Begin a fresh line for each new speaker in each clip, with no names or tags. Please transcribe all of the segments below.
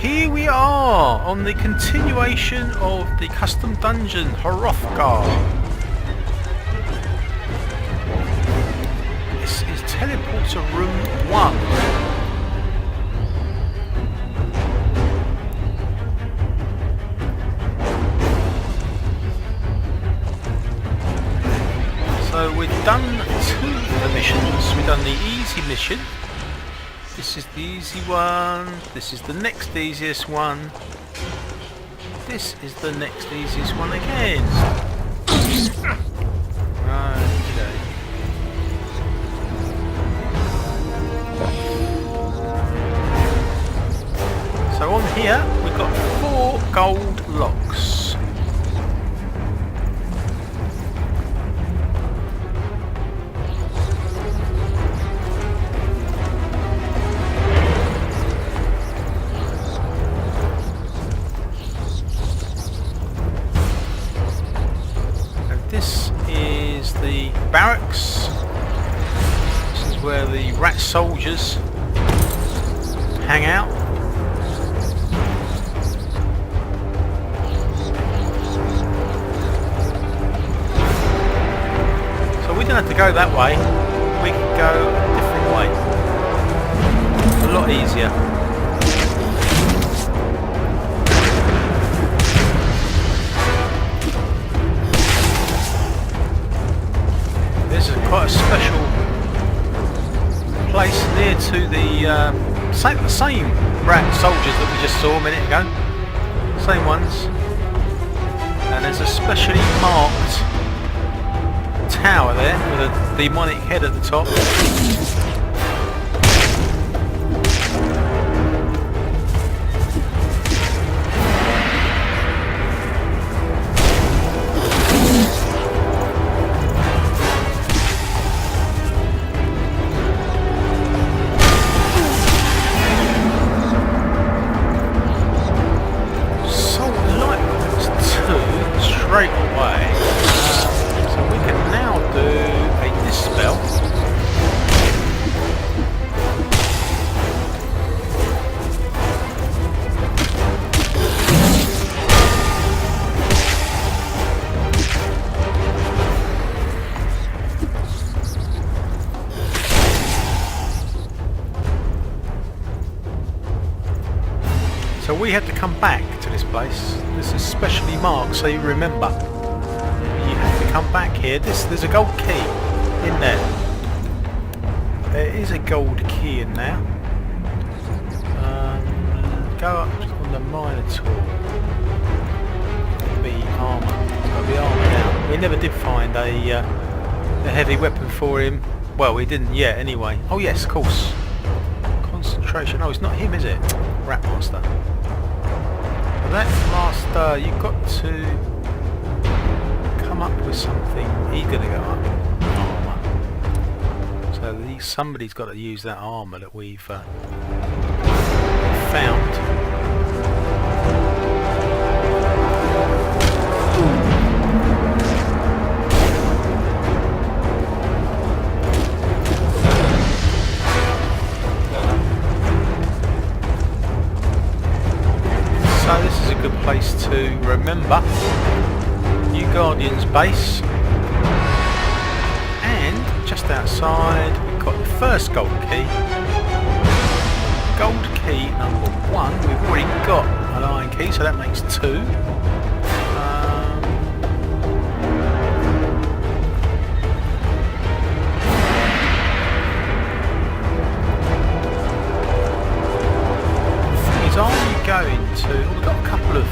Here we are on the continuation of the custom dungeon Hrothgar. This is teleporter room 1. So we've done 2 of the missions. We've done the easy mission. This is the easy one. This is the next easiest one. This is the next easiest one again. Okay. So on here we've got 4 gold locks. This is the barracks. This is where the rat soldiers hang out. So we don't have to go that way. We can go a different way. A lot easier. This is quite a special place near to the same rat soldiers that we just saw a minute ago. Same ones. And there's a specially marked tower there with a demonic head at the top. Straight away, so we can now do a dispel. So we had to come back to this place. This is specially marked so you remember. You have to come back here. There's a gold key in there. There is a gold key in there. Go up on the Minotaur. It'll be armour. It's got to be armour now. We never did find a heavy weapon for him. Well, we didn't yet anyway. Oh yes, of course. Concentration. Oh, it's not him, is it? Rat Master. That master, you've got to come up with something. He's going to go up. Armour. So somebody's got to use that armour that we've found. So this is a good place to remember. New Guardian's base. And just outside we've got the first gold key. Gold key number 1. We've already got an iron key, so that makes 2. Are you going to? We've got a couple of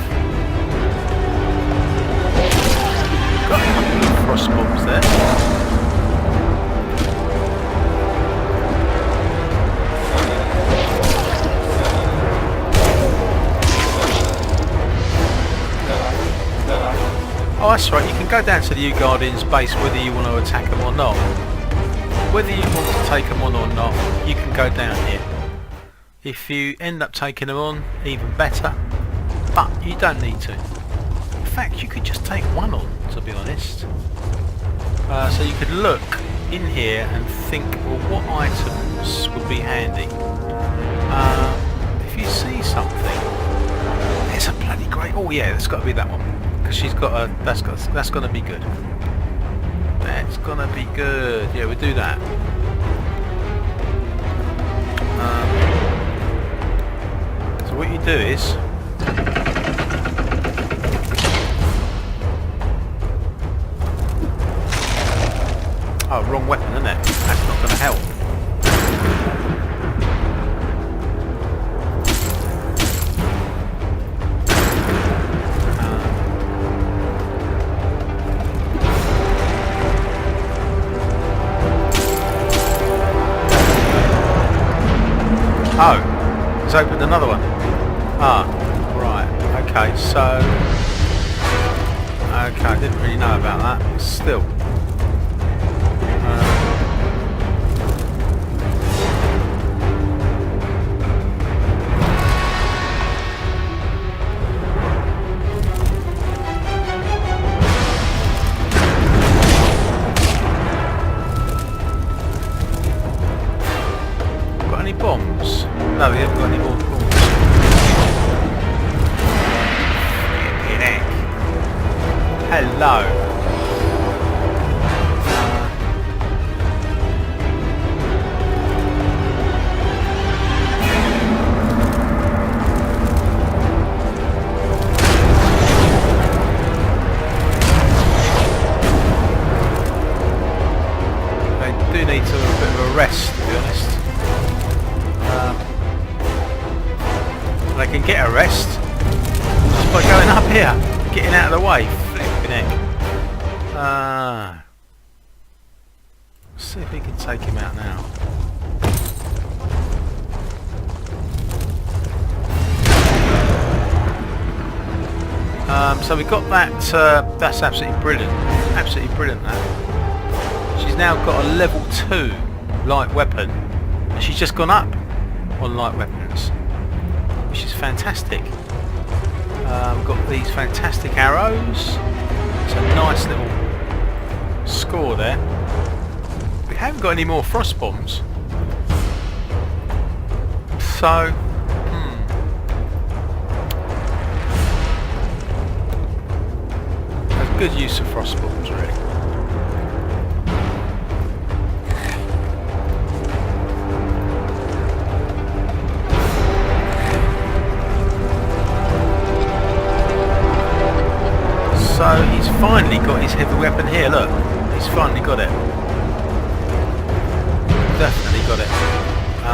frost bombs there. Oh, that's right. You can go down to the New Guardian's base whether you want to attack them or not. Whether you want to take them on or not, you can go down here. If you end up taking them on, even better, but you don't need to. In fact, you could just take one on, to be honest. So you could look in here and think, well, what items would be handy? If you see something Oh yeah, it's got to be that one because she's got a. That's gonna be good. That's gonna be good. Yeah, we do that. So what you do is. Oh, wrong weapon, isn't it? That's not going to help. Oh, it's opened another one. Ah, right. Okay, so... Okay, I didn't really know about that. Still. Bombs? No, we haven't got any more bombs. Flippin' heck. Hello. They do need to have a bit of a rest, to be honest. They can get a rest just by going up here, getting out of the way. Flipping heck. Let's see if we can take him out now. So we got that. That's absolutely brilliant. Absolutely brilliant. That. She's now got a level 2 light weapon, and she's just gone up on light weapons, which is fantastic. We've got these fantastic arrows. It's a nice little score there. We haven't got any more frost bombs, so a good use of frost bombs, really. So he's finally got his heavy weapon here, look. He's finally got it. Definitely got it. I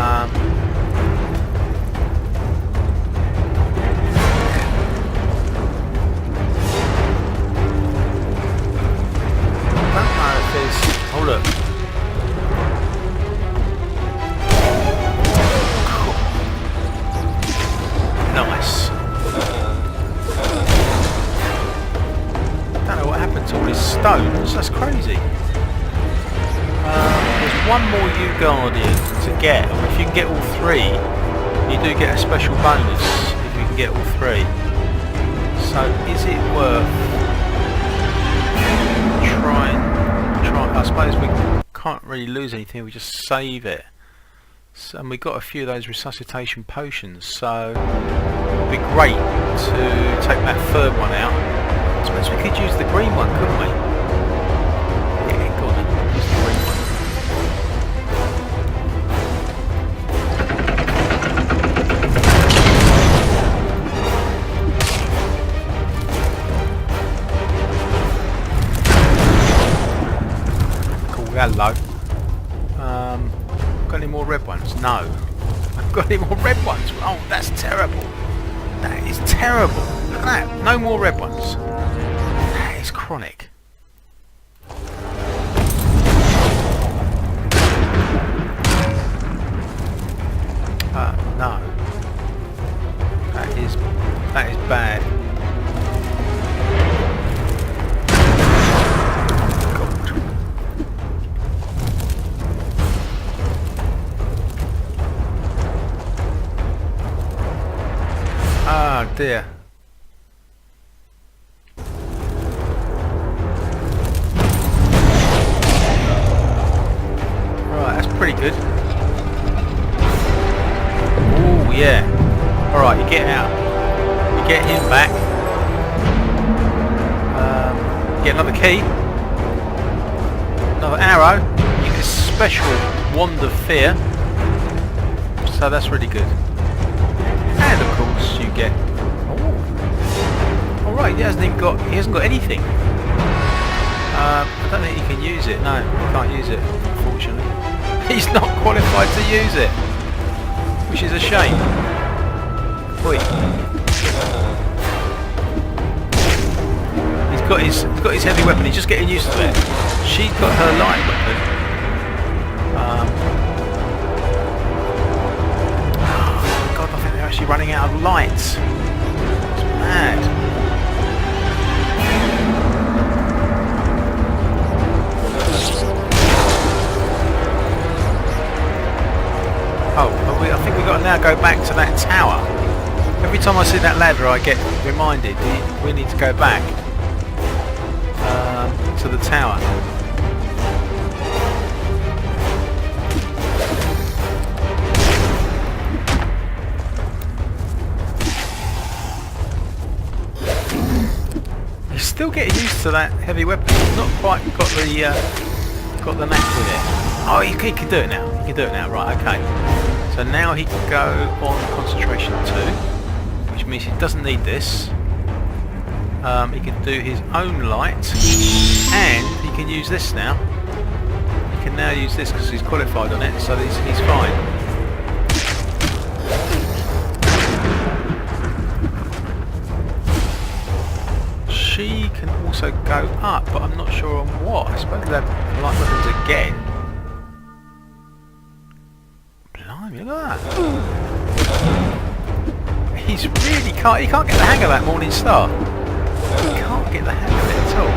don't know if there's... Oh look. Nice. To all his stones, that's crazy. There's one more U-Guardian to get, and if you can get all 3, you do get a special bonus if you can get all 3. So is it worth trying? I suppose we can't really lose anything, we just save it. So, and we got a few of those resuscitation potions, so it would be great to take that third one out. I suppose we could use the green one, couldn't we? Yeah, go on then. Use the green one. Cool, hello. Got any more red ones? No. I've got any more red ones? Oh, that's terrible. That is terrible. Look at that. No more red ones. It's chronic. No. That is bad. God. Ah dear. Pretty good. Oh yeah. Alright, you get out. You get him back. Get another key. Another arrow. You get a special wand of fear. So that's really good. And of course you get... Oh. Alright, he hasn't got anything. I don't think he can use it. No, he can't use it, unfortunately. He's not qualified to use it. Which is a shame. Oi. He's got his heavy weapon, he's just getting used to it. She's got her light weapon. Oh god, I think they're actually running out of lights. It's mad. Oh, I think we've got to now go back to that tower. Every time I see that ladder I get reminded we need to go back to the tower. He's still getting used to that heavy weapon. He's not quite got the knack with it. Oh, he can do it now. He can do it now. Right, okay. So now he can go on concentration 2, which means he doesn't need this. He can do his own light, and he can use this now. He can now use this because he's qualified on it, so he's fine. She can also go up, but I'm not sure on what. I suppose they're light weapons again. Blimey, look at that. He can't get the hang of that Morning Star. He can't get the hang of it at all.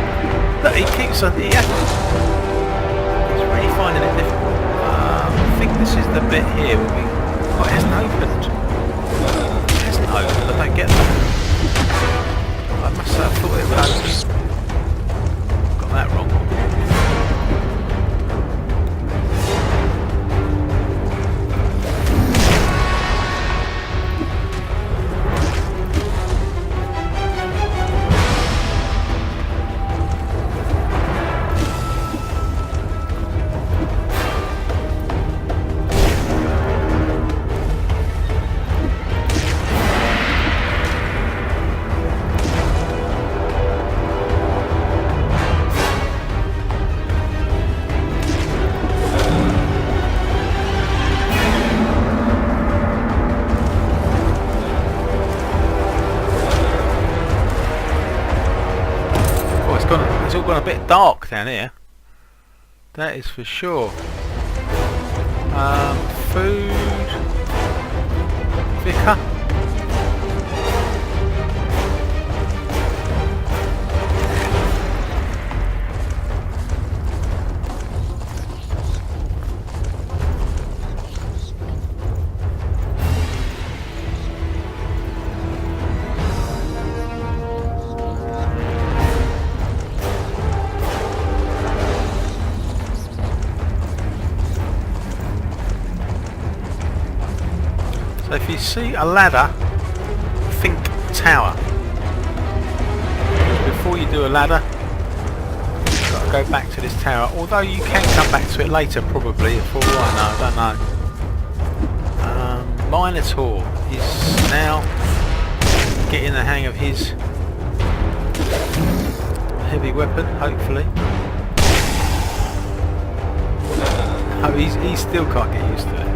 Look, he keeps on... He's really finding it difficult. I think this is the bit here where we... Oh, it hasn't opened. It hasn't opened, I don't get that. I must have thought it would open. Got that wrong. It's all gone a bit dark down here. That is for sure. Food. Vicar. So if you see a ladder, think tower. Before you do a ladder, you've got to go back to this tower. Although you can come back to it later, probably. For all I know, I don't know. Minotaur is now getting the hang of his heavy weapon, hopefully. Oh, he still can't get used to it.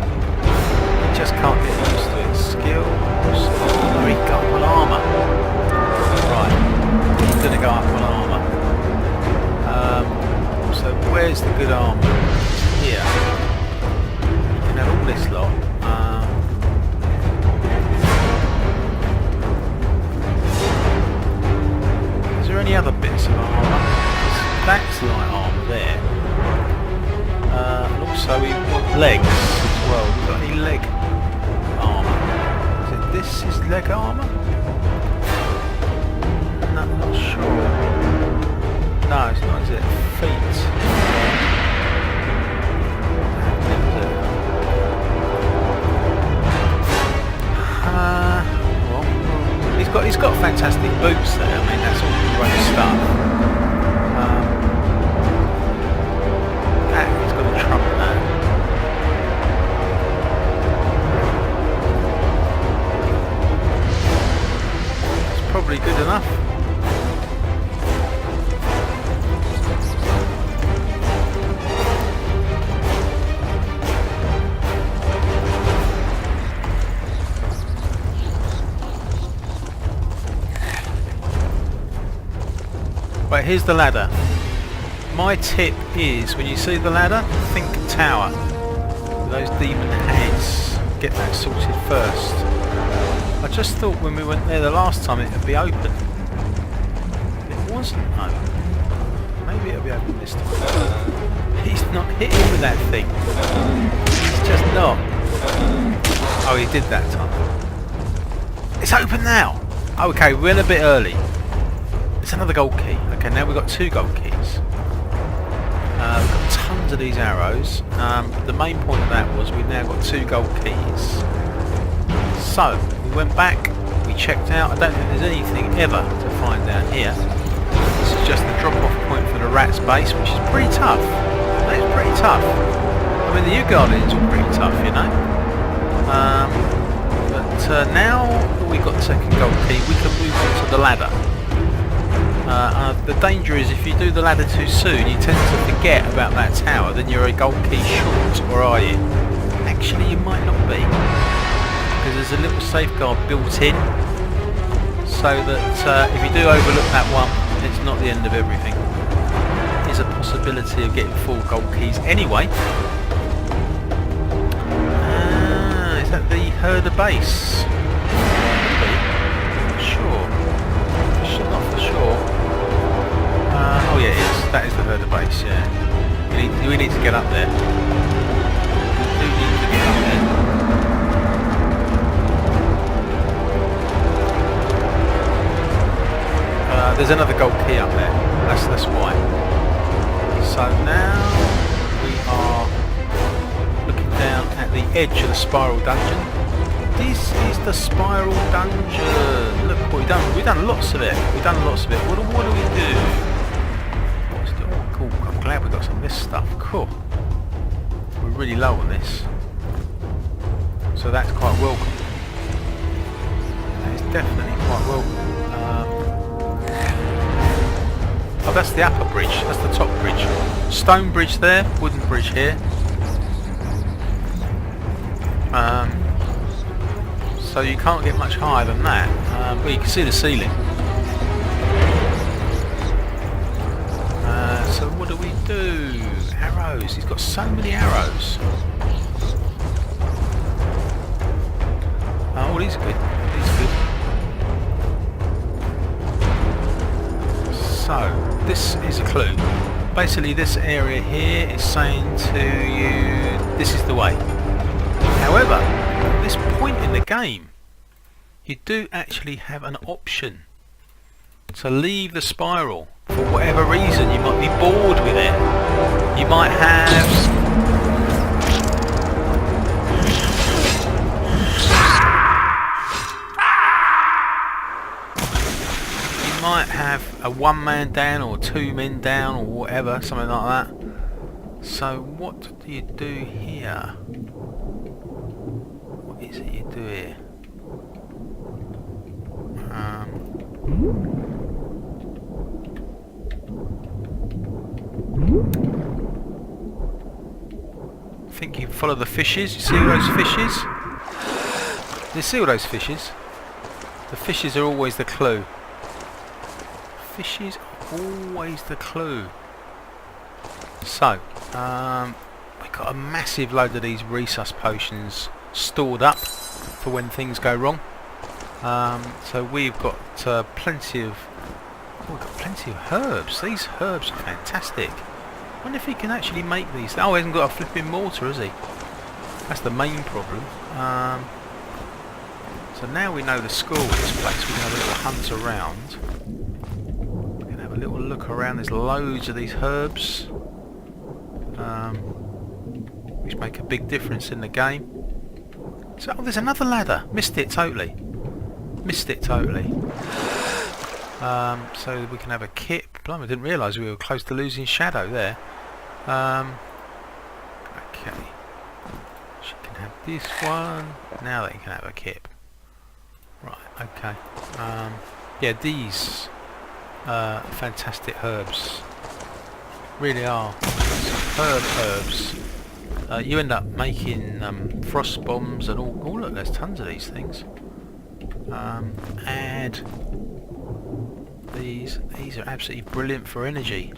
Just can't get used to it. Skills. Oh, he got up on armour. Right. He's going to go up on armour. So where's the good armour? It's here. You can have all this lot. Is there any other bits of armour? That's light armour there. And also we want legs as well. We've got any leg armour? Is it this is leg armour? No, I'm not sure. No, it's not, is it? Feet. Well, he's got fantastic boots there. I mean, that's all great stuff. probably good enough. Right, here's the ladder. My tip is, when you see the ladder, think tower. Those demon heads, get that sorted first. I just thought when we went there the last time it would be open. It wasn't though. Maybe it'll be open this time. He's not hitting with that thing. He's just not. Oh, he did that time. It's open now! Okay, we went a bit early. It's another gold key. Okay, now we've got 2 gold keys. We've got tons of these arrows. The main point of that was we've now got 2 gold keys. So, we went back, we checked out. I don't think there's anything ever to find down here. This is just the drop-off point for the rat's base, which is pretty tough. That is pretty tough. I mean, the U-Guardians were pretty tough, you know. But now that we've got the 2nd gold key, we can move on to the ladder. The danger is if you do the ladder too soon, you tend to forget about that tower, then you're a gold key short, or are you? Actually, you might not be, because there's a little safeguard built in, so that if you do overlook that one, it's not the end of everything. There's a possibility of getting 4 gold keys anyway. Is that the herder base? Not for sure. Oh yeah, it is. That is the herder base, yeah. We need to get up there. We do need to get up there. There's another gold key up there. That's why. So now we are looking down at the edge of the spiral dungeon. This is the spiral dungeon. Look what we've done. We've done lots of it. We've done lots of it. What do we do? Oh, cool. I'm glad we got some of this stuff. Cool. We're really low on this, so that's quite welcome. That is definitely quite welcome. Oh, that's the upper bridge. That's the top bridge. Stone bridge there. Wooden bridge here. So you can't get much higher than that. But you can see the ceiling. So what do we do? Arrows. He's got so many arrows. Oh, these are good. These are good. So this is a clue. Basically, this area here is saying to you, this is the way. However, at this point in the game, you do actually have an option to leave the spiral. For whatever reason, you might be bored with it. You might have... You might have a 1 man down or 2 men down or whatever, something like that. So what do you do here? What is it you do here? I think you follow the fishes. You see all those fishes? You see all those fishes? The fishes are always the clue. Fishes are always the clue. So, we've got a massive load of these resus potions stored up for when things go wrong. So we've got plenty of herbs. These herbs are fantastic. I wonder if he can actually make these. Oh, he hasn't got a flipping mortar, has he? That's the main problem. So now we know the score of this place, we can have a little hunt around. We can have a little look around. There's loads of these herbs, which make a big difference in the game. So, oh, there's another ladder. Missed it totally. So we can have a kit. Blimey, I didn't realise we were close to losing Shadow there. Okay. She can have this one. Now they can have a kit. Right, okay. Yeah, these fantastic herbs really are superb herbs. You end up making frost bombs and all. Oh look, there's tons of these things. Add these. These are absolutely brilliant for energy.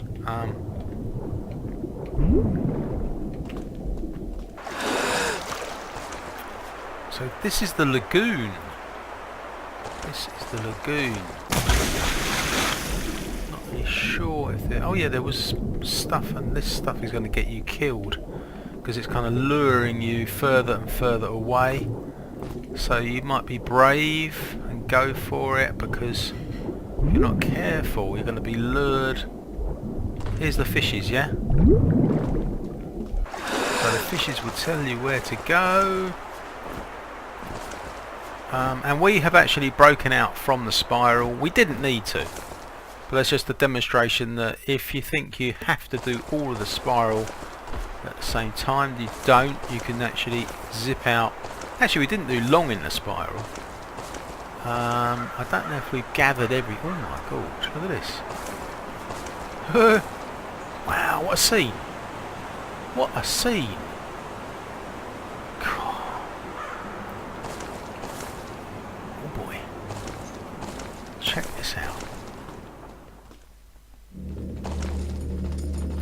So this is the lagoon. This is the lagoon. Not really sure if there... Oh yeah, there was stuff, and this stuff is going to get you killed because it's kind of luring you further and further away. So you might be brave and go for it, because if you're not careful, you're going to be lured. Here's the fishes, yeah? So the fishes will tell you where to go. And we have actually broken out from the spiral. We didn't need to, but that's just a demonstration that if you think you have to do all of the spiral at the same time, you don't. You can actually zip out. Actually, we didn't do long in the spiral. I don't know if we've gathered every... Oh my god, look at this. Wow, what a scene. What a scene. Check this out.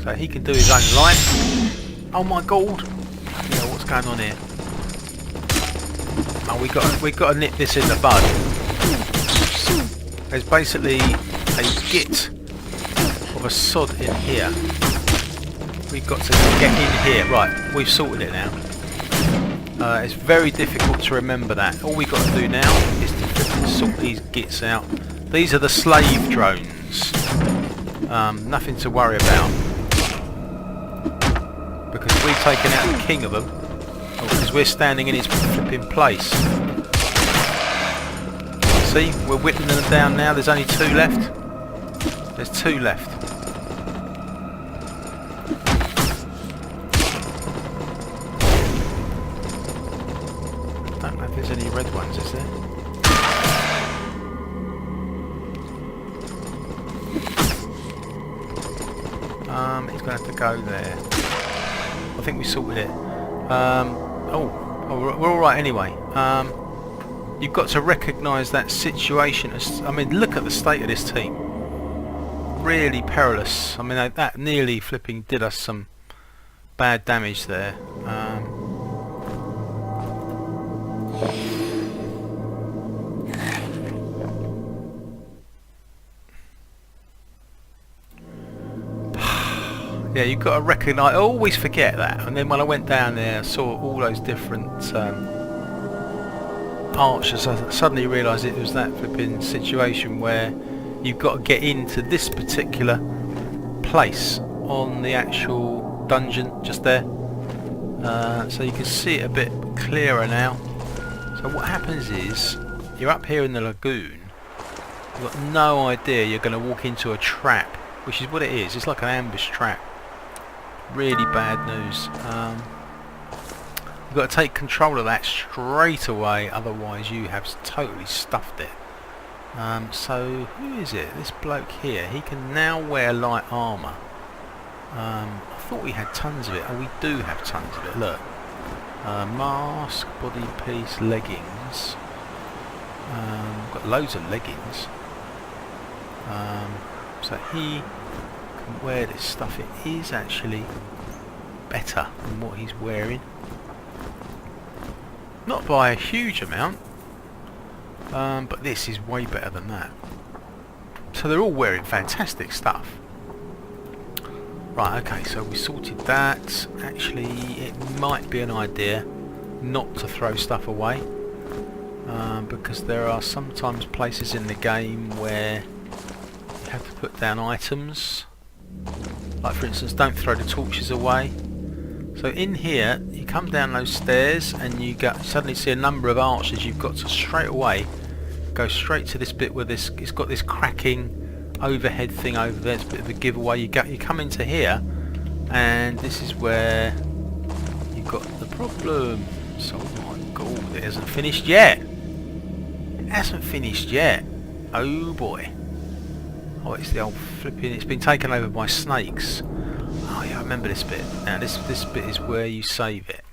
So he can do his own light. Oh my god! Yeah, what's going on here? Oh, we got to nip this in the bud. There's basically a git of a sod in here. We've got to get in here. Right, we've sorted it now. It's very difficult to remember that. All we've got to do now is to sort these gits out. These are the slave drones. Nothing to worry about, because we've taken out the king of them. Because we're standing in his flipping place. See, we're whipping them down now. There's only 2 left. There's 2 left. I don't know if there's any red ones, is there? He's going to have to go there. I think we sorted it. We're alright anyway. You've got to recognise that situation as... I mean, look at the state of this team. Really perilous. I mean, that nearly flipping did us some bad damage there. Yeah, you've got to recognise... I always forget that. And then when I went down there, I saw all those different archers. I suddenly realised it was that flipping situation where you've got to get into this particular place on the actual dungeon, just there. So you can see it a bit clearer now. So what happens is, you're up here in the lagoon. You've got no idea you're going to walk into a trap, which is what it is. It's like an ambush trap. Really bad news. You've got to take control of that straight away, otherwise you have totally stuffed it. So who is it? This bloke here. He can now wear light armour. I thought we had tons of it. Oh, we do have tons of it. Look, mask, body piece, leggings. We've got loads of leggings. So he can wear this stuff. It is actually better than what he's wearing. Not by a huge amount, but this is way better than that. So they're all wearing fantastic stuff. Right, okay, so we sorted that. Actually, it might be an idea not to throw stuff away, because there are sometimes places in the game where you have to put down items. Like for instance, don't throw the torches away. So in here, you come down those stairs and you suddenly see a number of archers. You've got to straight away go straight to this bit where it's got this cracking overhead thing over there. It's a bit of a giveaway. You come into here, and this is where you've got the problem. So, oh my god, it hasn't finished yet. It hasn't finished yet. Oh boy. Oh, it's the old flipping... It's been taken over by snakes. Oh yeah, I remember this bit. Now this bit is where you save it.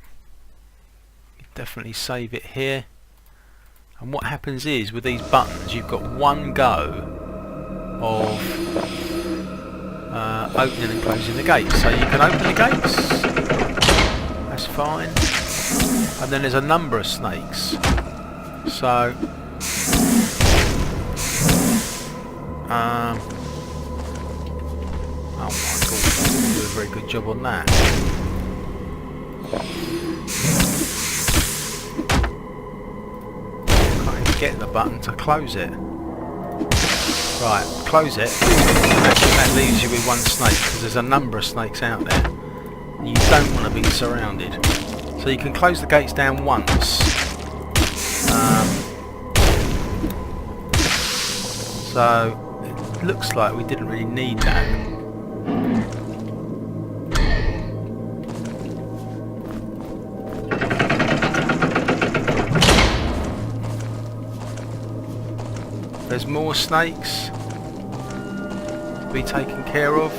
You definitely save it here. And what happens is, with these buttons, you've got one go of opening and closing the gates. So you can open the gates. That's fine. And then there's a number of snakes. So... oh my god, I didn't do a very good job on that. Can't even get the button to close it. Right, close it. That leaves you with one snake, because there's a number of snakes out there. And you don't want to be surrounded. So you can close the gates down once. So it looks like we didn't really need that. There's more snakes to be taken care of.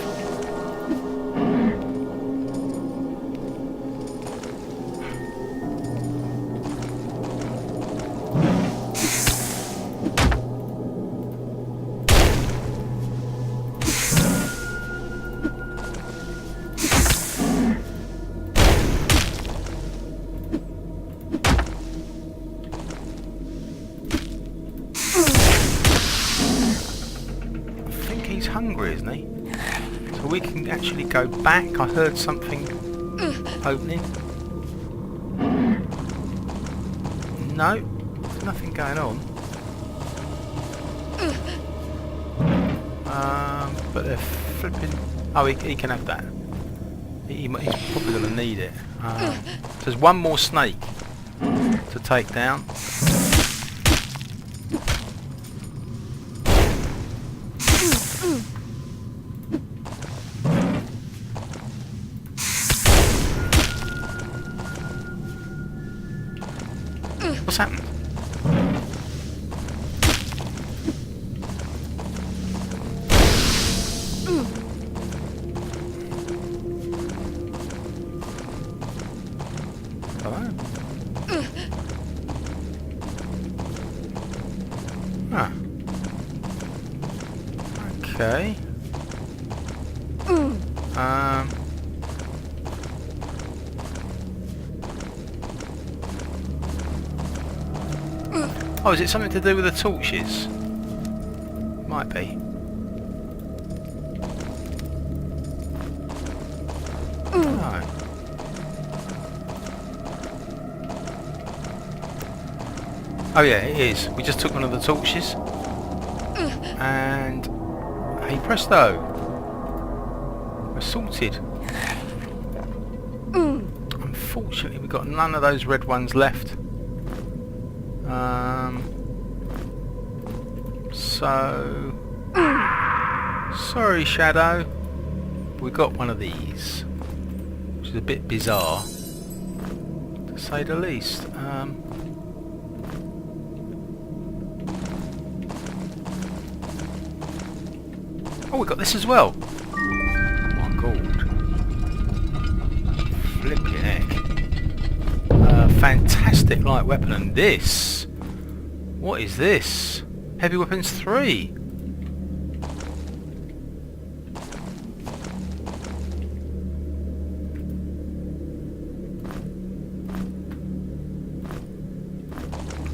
Hungry, isn't he? So we can actually go back. I heard something opening. No, there's nothing going on. But they're flipping. Oh, he can have that. He's probably going to need it. There's one more snake to take down. What's happened? Hello? Ah. Okay. Oh, is it something to do with the torches? Might be. No. Oh yeah, it is. We just took one of the torches. And... hey presto! We're sorted. Unfortunately, we've got none of those red ones left. So... sorry, Shadow. We got one of these. Which is a bit bizarre, to say the least. Oh, we got this as well. Oh my god. Flipping heck. Fantastic light weapon. And this? What is this? Heavy Weapons 3.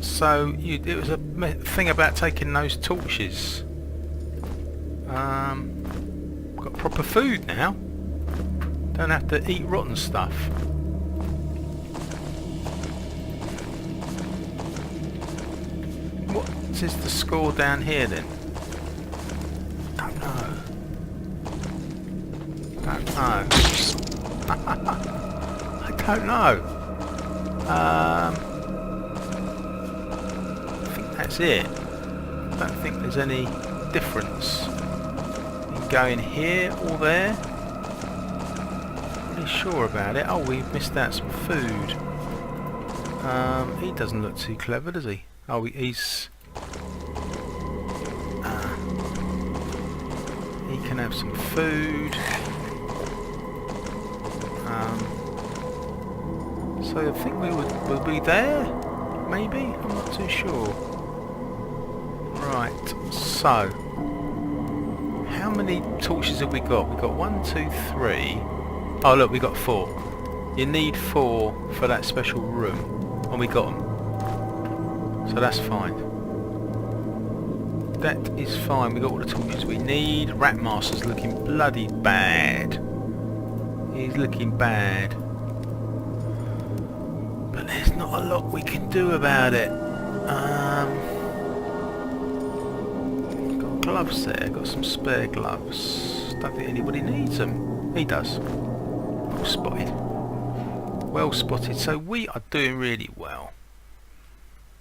So it was a thing about taking those torches. Got proper food now. Don't have to eat rotten stuff. What is the score down here then? Don't know. Don't know. I don't know. I think that's it. I don't think there's any difference in going here or there. Not really sure about it. Oh, we've missed out some food. He doesn't look too clever, does he? Oh, he's... can have some food. So I think we'll be there, maybe? I'm not too sure. Right, so how many torches have we got? We've got 1, 2, 3. Oh look, we got 4. You need 4 for that special room, and we got them. So that's fine. That is fine. We got all the torches we need. Ratmaster's looking bloody bad. He's looking bad. But there's not a lot we can do about it. Got gloves there. Got some spare gloves. Don't think anybody needs them. He does. Well spotted. Well spotted. So we are doing really well.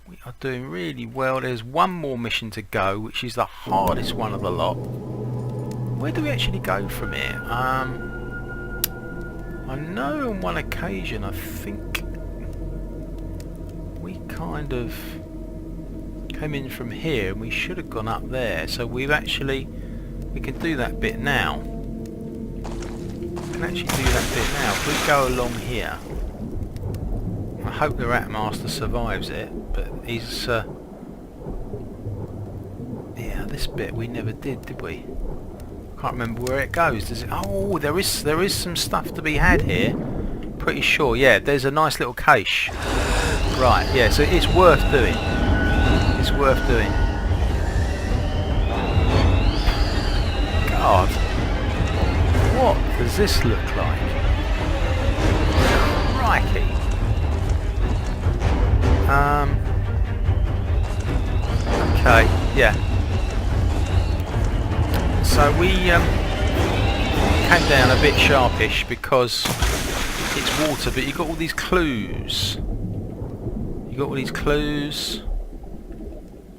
We are doing really well. There's one more mission to go, which is the hardest one of the lot. Where do we actually go from here? I know on one occasion I think we kind of came in from here and we should have gone up there. So we can do that bit now. We can actually do that bit now. If we go along here, I hope the Ratmaster survives it, but he's yeah, this bit we never did we? Can't remember where it goes. Does it? Oh, there is some stuff to be had here. Pretty sure. Yeah, there's a nice little cache. Right. Yeah. So it's worth doing. It's worth doing. God, what does this look like? Crikey. Okay. Yeah. So we came down a bit sharpish because it's water, but you got all these clues. You got all these clues.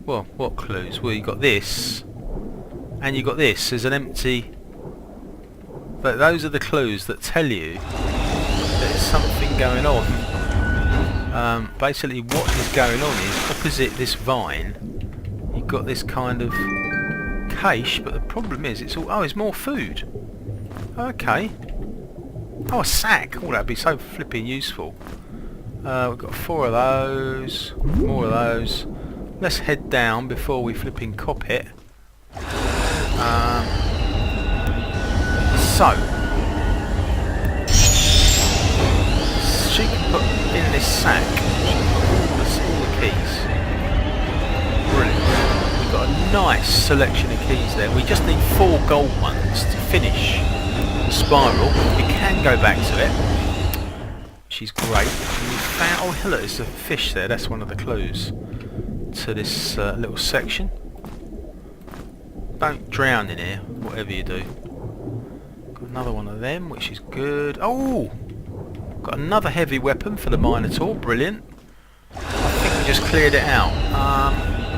Well, what clues? Well, you got this, and you got this. There's an empty. But those are the clues that tell you there's something going on. Basically, what is going on is opposite this vine. You've got this kind of cache, but the problem is it's all. Oh, it's more food. Okay. Oh, a sack. Oh, that'd be so flipping useful. We've got 4 of those. More of those. Let's head down before we flipping cop it. So she can put in this sack all the keys. Brilliant. We've got a nice selection of keys there. We just need 4 gold ones to finish the spiral. We can go back to it. She's great. And we found, oh look, there's a fish there. That's one of the clues to this little section. Don't drown in here, whatever you do. Got another one of them, which is good. Oh, got another heavy weapon for the Minotaur. Brilliant. I think we just cleared it out.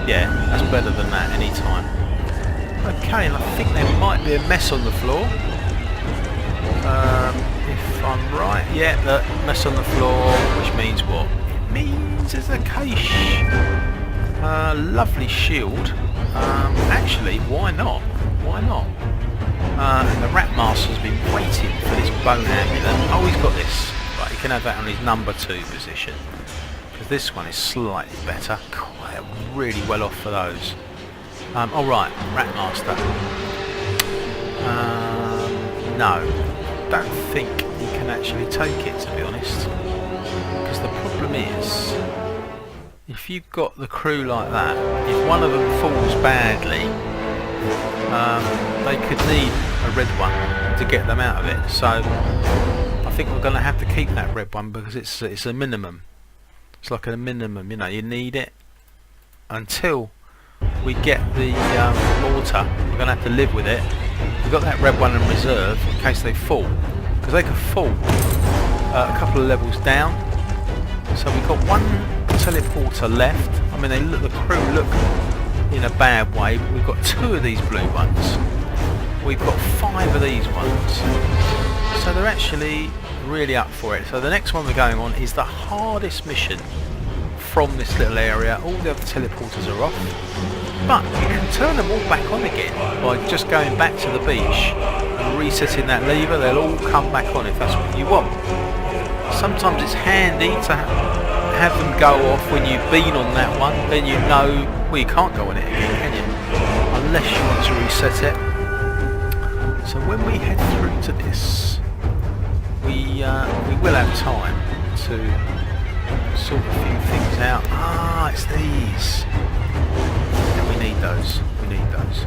Yeah, that's better than that any time. Okay, and I think there might be a mess on the floor. If I'm right, yeah, the mess on the floor, which means what? It means there's a cache. Lovely shield. Actually, why not? Why not? And the Ratmaster's been waiting for this bone amulet. Oh, he's got this. Right, he can have that on his number 2 position. Because this one is slightly better. Quite really well off for those. Alright, Ratmaster. No. Don't think he can actually take it, to be honest. Because the problem is, if you've got the crew like that, if one of them falls badly, they could need a red one to get them out of it. So I think we're going to have to keep that red one because it's a minimum. It's like a minimum, you know. You need it until we get the mortar. We're going to have to live with it. We've got that red one in reserve in case they fall, because they could fall a couple of levels down. So we've got 1 teleporter left. I mean, the crew look in a bad way. We've got 2 of these blue ones. We've got 5 of these ones. So they're actually really up for it. So the next one we're going on is the hardest mission from this little area. All the other teleporters are off, but you can turn them all back on again by just going back to the beach and resetting that lever. They'll all come back on if that's what you want. Sometimes it's handy to have them go off when you've been on that one, then you know, well, you can't go on it again, can you? Unless you want to reset it. So when we head through to this, we will have time to sort a few things out. Ah, it's these. Yeah, we need those. We need those.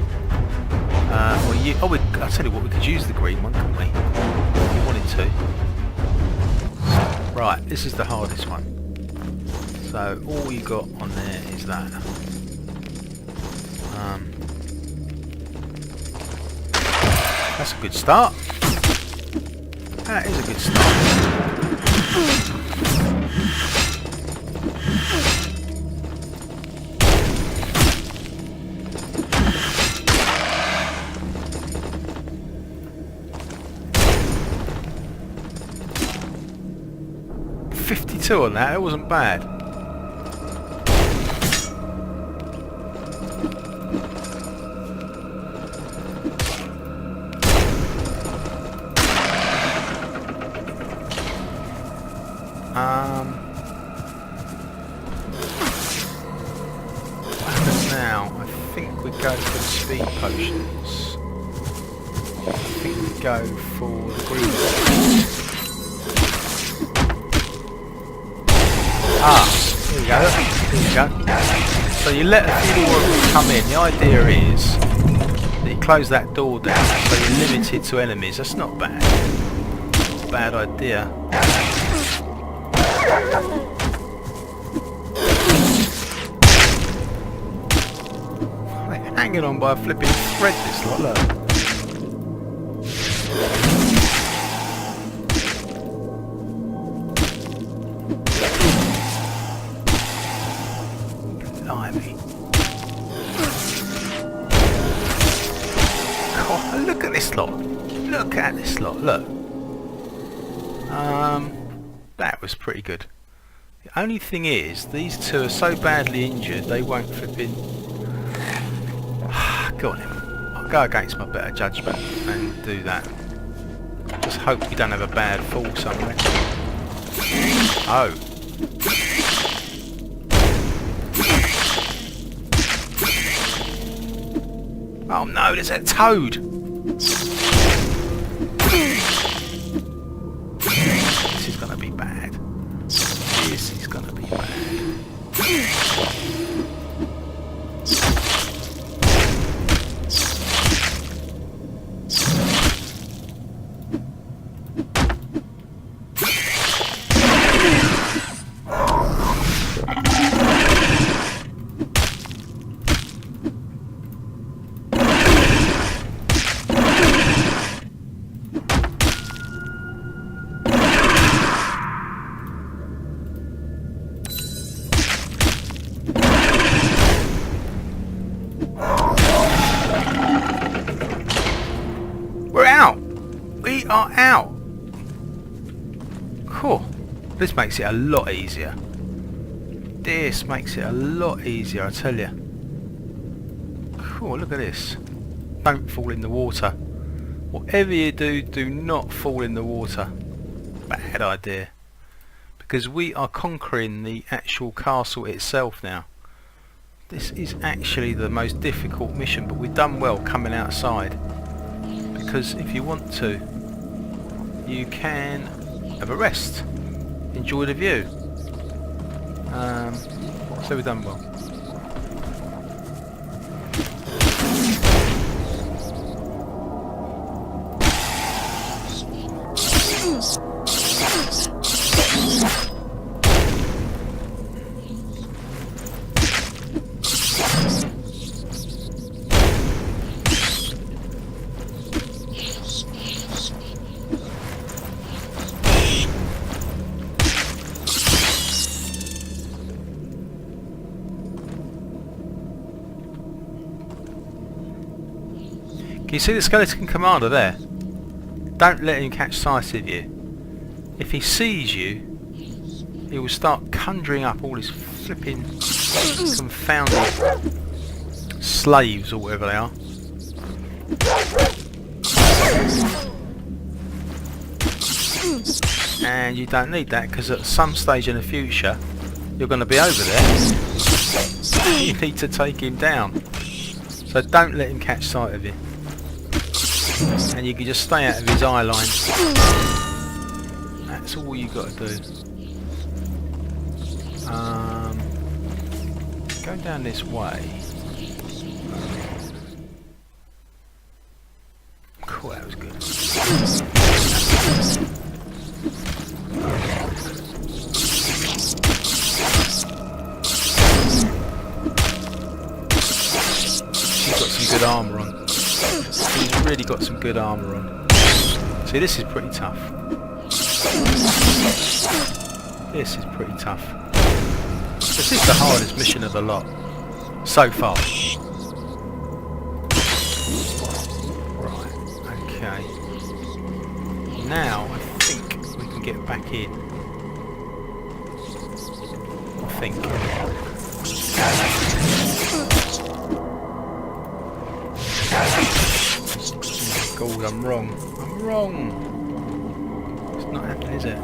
I'll tell you what, we could use the green one, couldn't we? If we wanted to. Right, this is the hardest one. So all you got on there is that. That's a good start. That is a good start. 52 on that, it wasn't bad. What happens now? I think we go for the speed potions. I think we go for the green. Here we go. Here we go. So you let a few more of them come in. The idea is that you close that door down so you're limited to enemies. That's not bad. Bad idea. They're hanging on by a flipping thread, this lot, look. Blimey. God, look at this lot. Look at this lot, look. That was pretty good. The only thing is, these two are so badly injured, they won't flipping... Go on then. I'll go against my better judgment and do that. Just hope we don't have a bad fall somewhere. Oh. Oh no, there's that toad! This is gonna be bad. This is gonna be bad. We're out! We are out! Cool. This makes it a lot easier. This makes it a lot easier, I tell you. Cool, look at this. Don't fall in the water. Whatever you do, do not fall in the water. Bad idea. Because we are conquering the actual castle itself now. This is actually the most difficult mission, but we've done well coming outside. Because if you want to, you can have a rest, enjoy the view. So we've done well. Can you see the skeleton commander there? Don't let him catch sight of you. If he sees you, he will start conjuring up all his flipping confounded slaves or whatever they are. And you don't need that, because at some stage in the future you're going to be over there. You need to take him down. So don't let him catch sight of you. And you can just stay out of his eye line. That's all you got to do. Go down this way. Cool, that was good. She's got some good armour on. She's really got some good armour on. See, this is pretty tough. This is pretty tough. This is the hardest mission of the lot so far. Right, okay. Now I think we can get back in. I think. God, I'm wrong. I'm wrong. It's not happening, is it?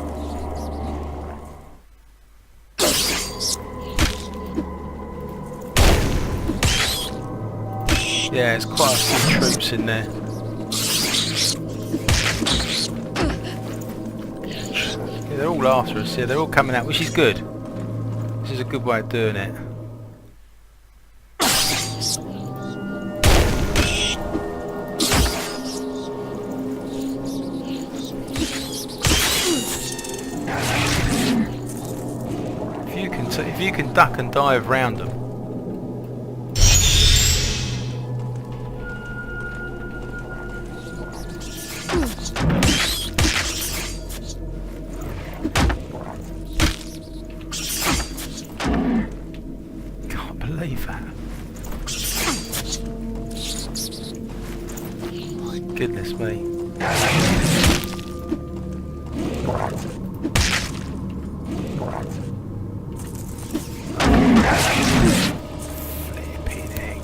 Yeah, there's quite a few troops in there. Yeah, they're all after us. Yeah, they're all coming out, which is good. This is a good way of doing it. If you can duck and dive round them. Can't believe that. My goodness me. Flipping egg.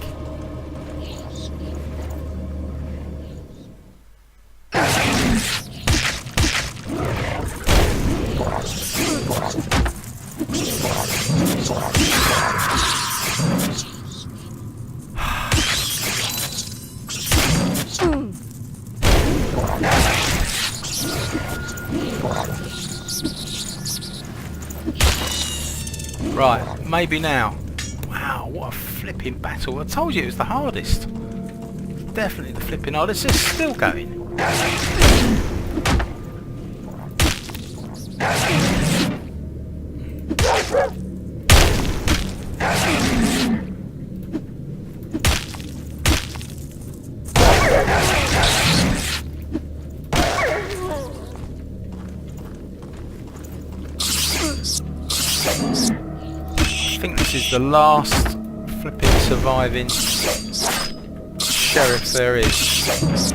Right, maybe now. Wow, what a flipping battle. I told you it was the hardest. Definitely the flipping hardest. It's still going. I think this is the last flipping surviving sheriff there is.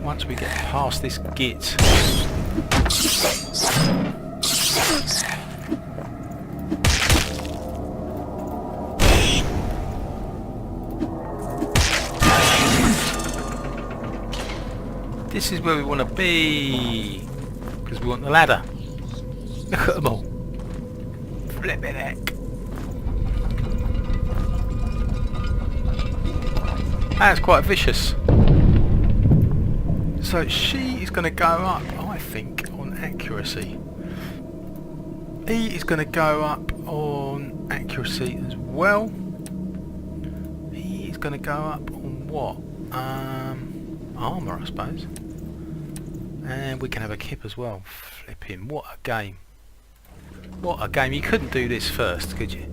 Once we get past this git. This is where we want to be, because we want the ladder. Look at them all. Flipping heck. That's quite vicious. So she is going to go up, I think, on accuracy. He is going to go up on accuracy as well. He is going to go up on what? Armour, I suppose. And we can have a kip as well. Flipping, what a game. What a game. You couldn't do this first, could you?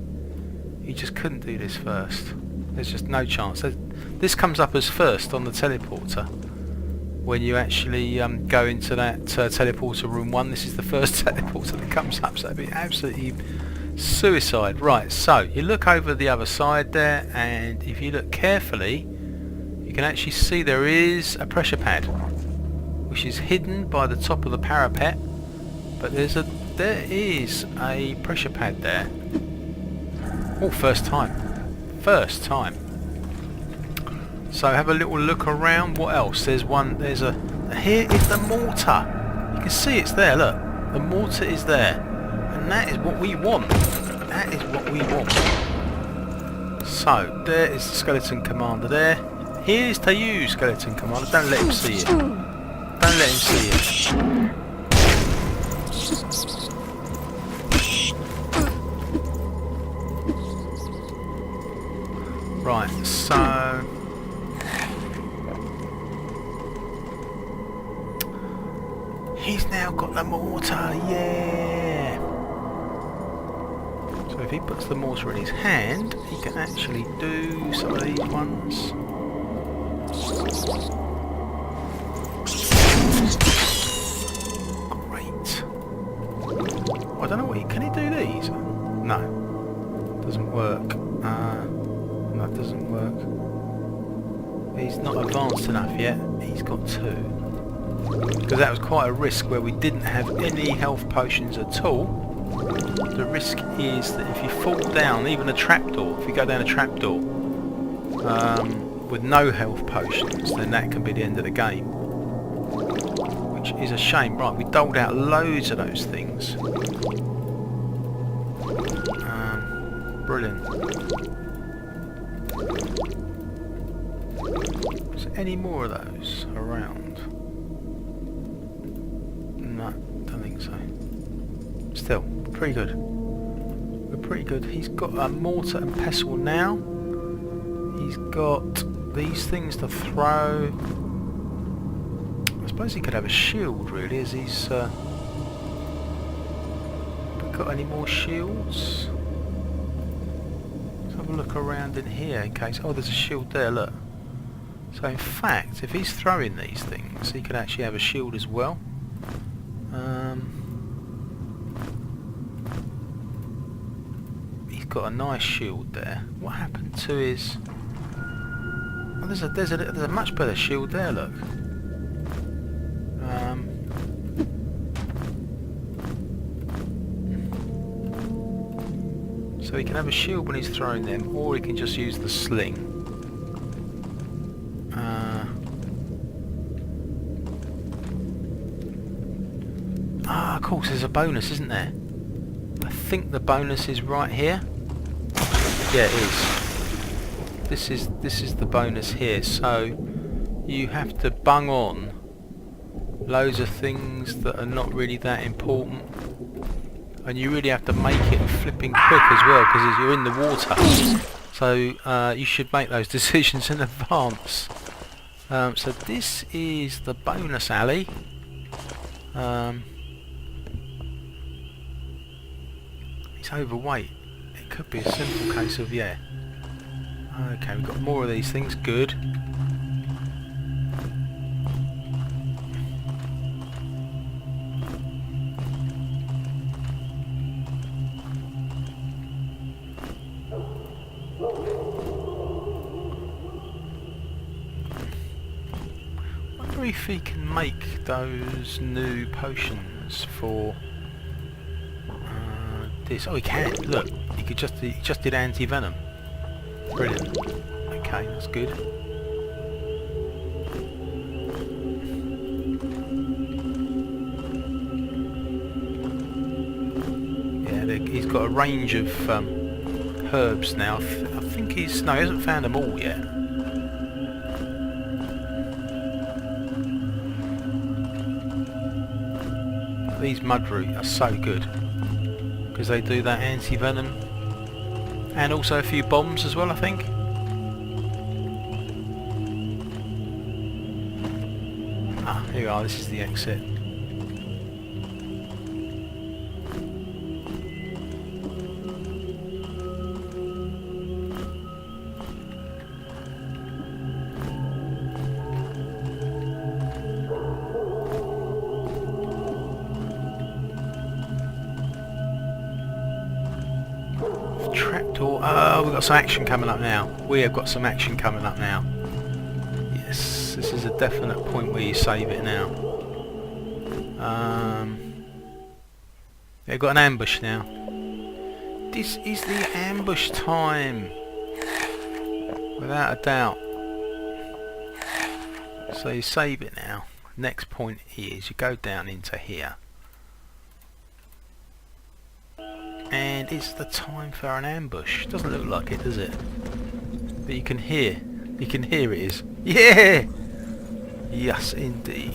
You just couldn't do this first. There's just no chance. This comes up as first on the teleporter. When you actually go into that teleporter room 1, this is the first teleporter that comes up, so it'd be absolutely suicide. Right, so you look over the other side there, and if you look carefully, you can actually see there is a pressure pad, which is hidden by the top of the parapet, but there is a pressure pad there. Oh, first time. First time. So have a little look around. What else? There's one. There's a. Here is the mortar. You can see it's there. Look, the mortar is there, and that is what we want. That is what we want. So there is the skeleton commander there. Here's to you, skeleton commander. Don't let him see it. Don't let him see it. Right, so he's now got the mortar, yeah! So if he puts the mortar in his hand, he can actually do some of these ones. Great. I don't know what can he do these? No. Doesn't work. No, it doesn't work. He's not advanced enough yet. He's got 2. Because that was quite a risk where we didn't have any health potions at all. The risk is that if you fall down, even a trapdoor, if you go down a trapdoor with no health potions, then that can be the end of the game. Which is a shame. Right, we doled out loads of those things. Brilliant. Is there any more of those around? No, don't think so. Still, pretty good. We're pretty good. He's got a mortar and pestle now. He's got these things to throw. I suppose he could have a shield, really, as he's... Have we got any more shields? Let's have a look around in here in case... Oh, there's a shield there, look. So in fact, if he's throwing these things, he could actually have a shield as well. He's got a nice shield there. What happened to his... Oh, there's a much better shield there, look. So he can have a shield when he's throwing them, or he can just use the sling. Of course, there's a bonus, isn't there? I think the bonus is right here. Yeah, it is. This is the bonus here. So you have to bung on loads of things that are not really that important, and you really have to make it flipping quick as well, because you're in the water. So you should make those decisions in advance. So this is the bonus alley. He's overweight. It could be a simple case of, yeah. Okay, we've got more of these things. Good. I wonder if he can make those new potions for this. Oh, he can. Look, he just did anti-venom. Brilliant. Okay, that's good. Yeah, he's got a range of herbs now. I think he hasn't found them all yet. These mudroot are so good, because they do that anti-venom, and also a few bombs as well, I think. Ah, here we are, this is the exit. Trapdoor. Oh, we've got some action coming up now. We have got some action coming up now. Yes, this is a definite point where you save it now. Yeah, got an ambush now. This is the ambush time. Without a doubt. So you save it now. Next point is you go down into here. And it's the time for an ambush. Doesn't look like it, does it? But you can hear it is. Yeah! Yes, indeed.